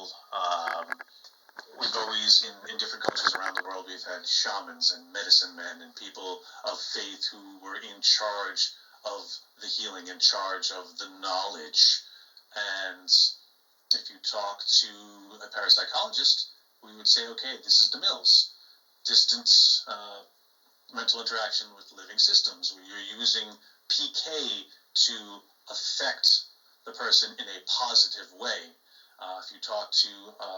people, we've always, in different cultures around the world, we've had shamans and medicine men and people of faith who were in charge of the healing, in charge of the knowledge. And if you talk to a parapsychologist, we would say, okay, this is DeMille's distant mental interaction with living systems, where you're using PK to affect the person in a positive way. If you talk to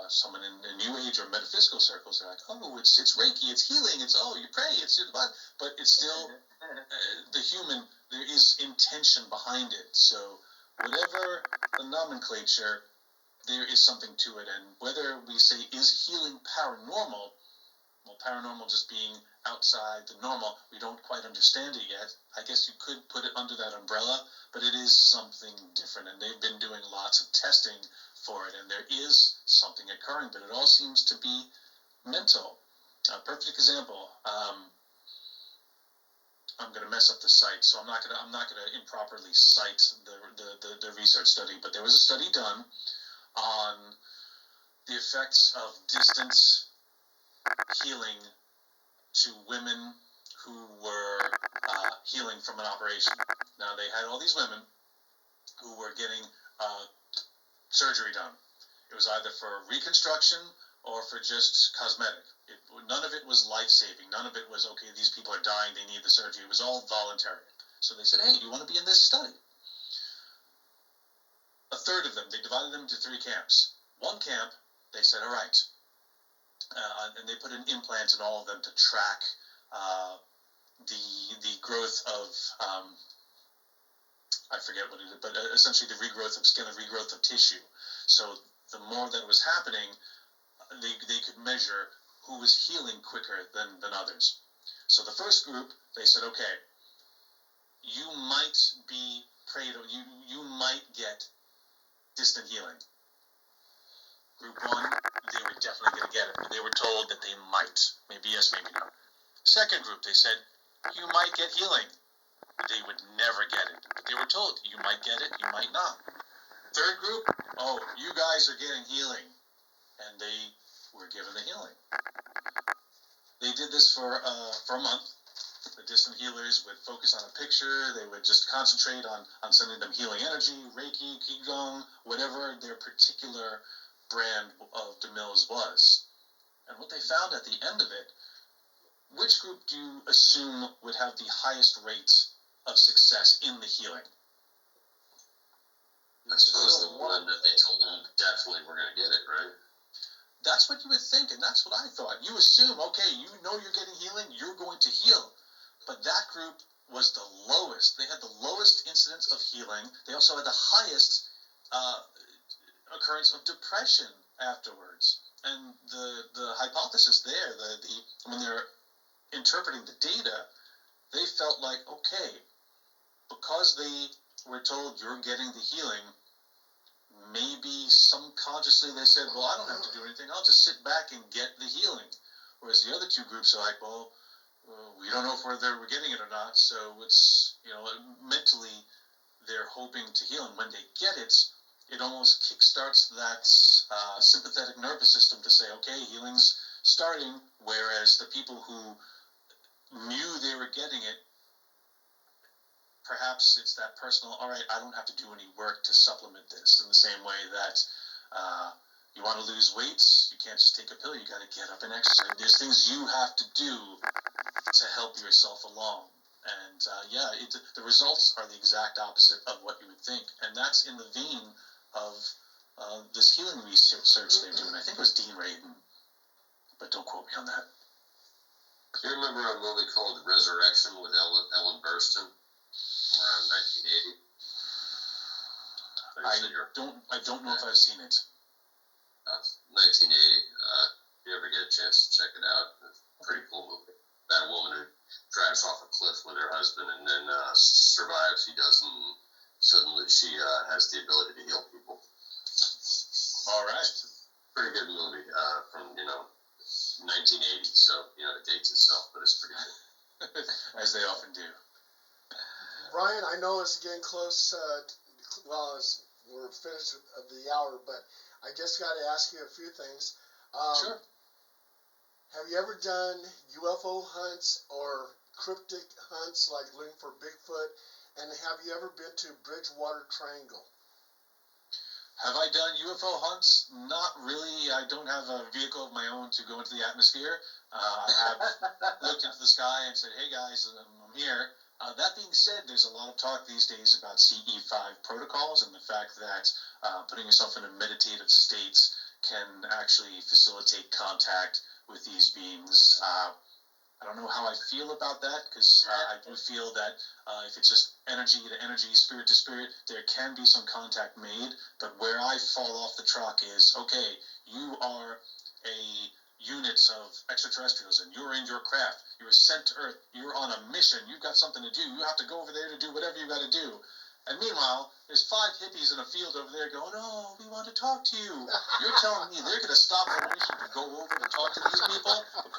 someone in New Age or metaphysical circles, they're like, oh, it's Reiki, it's healing, it's, oh, you pray, it's the body. But it's still the human, there is intention behind it. So whatever the nomenclature, there is something to it. And whether we say, is healing paranormal, well, paranormal just being outside the normal, we don't quite understand it yet. I guess you could put it under that umbrella, but it is something different. And they've been doing lots of testing for it, and there is something occurring, but it all seems to be mental. A perfect example. I'm going to mess up the site, so I'm not going to improperly cite the research study, but there was a study done on the effects of distance healing to women who were healing from an operation. Now, they had all these women who were getting surgery done. It was either for reconstruction or for just cosmetic. None of it was life-saving. None of it was, okay, these people are dying, they need the surgery. It was all voluntary. So they said, hey, do you want to be in this study? A third of them, they divided them into 3 camps. One camp, they said, all right. And they put in implants in all of them to track the growth of, I forget what it is, but essentially the regrowth of skin, the regrowth of tissue. So the more that was happening, they could measure who was healing quicker than others. So the first group, they said, okay, you might be prayed, or you might get distant healing. Group 1, they were definitely going to get it. They were told that they might. Maybe yes, maybe no. Second group, they said, you might get healing. They would never get it. But they were told, you might get it, you might not. Third group, oh, you guys are getting healing. And they were given the healing. They did this for a month. The distant healers would focus on a picture. They would just concentrate on sending them healing energy, Reiki, Qigong, whatever their particular brand of DeMille's was. And what they found at the end of it, which group do you assume would have the highest rates of success in the healing? I suppose the one that they told them definitely we're going to get it, right? That's what you would think, and that's what I thought. You assume, okay, you know you're getting healing, you're going to heal. But that group was the lowest. They had the lowest incidence of healing. They also had the highest occurrence of depression afterwards. And the hypothesis there, when they're interpreting the data, they felt like, okay, because they were told you're getting the healing, maybe subconsciously they said, well, I don't have to do anything, I'll just sit back and get the healing. Whereas the other 2 groups are like, well, we don't know if we're getting it or not, so it's, mentally they're hoping to heal, and when they get it, it almost kickstarts that sympathetic nervous system to say, okay, healing's starting, whereas the people who knew they were getting it, perhaps it's that personal, all right, I don't have to do any work to supplement this, in the same way that you want to lose weight, you can't just take a pill, you got to get up and exercise. There's things you have to do to help yourself along. And the results are the exact opposite of what you would think. And that's in the vein of this healing research they're doing. I think it was Dean Radin, but don't quote me on that. Do you remember a movie called Resurrection with Ellen Burstyn from around 1980? I don't know if I've seen it. 1980. If you ever get a chance to check it out, it's a pretty cool movie. That woman who drives off a cliff with her husband and then survives. He doesn't. Suddenly she has the ability to heal people. All right. Pretty good movie from 1980. So it dates itself, but it's pretty good. As they often do. Brian, I know it's getting close. As we're finished of the hour, but I just got to ask you a few things. Sure. Have you ever done UFO hunts or cryptic hunts like looking for Bigfoot? And have you ever been to Bridgewater Triangle? Have I done UFO hunts? Not really. I don't have a vehicle of my own to go into the atmosphere. I have looked into the sky and said, hey guys, I'm here. That being said, there's a lot of talk these days about CE5 protocols and the fact that putting yourself in a meditative state can actually facilitate contact with these beings. I don't know how I feel about that, because I do feel that if it's just energy to energy, spirit to spirit, there can be some contact made. But where I fall off the truck is, okay, you are a unit of extraterrestrials and you're in your craft, you're sent to Earth, you're on a mission, you've got something to do, you have to go over there to do whatever you got to do. And meanwhile, there's 5 hippies in a field over there going, oh, we want to talk to you. You're telling me they're going to stop their mission to go over to talk to these people? Because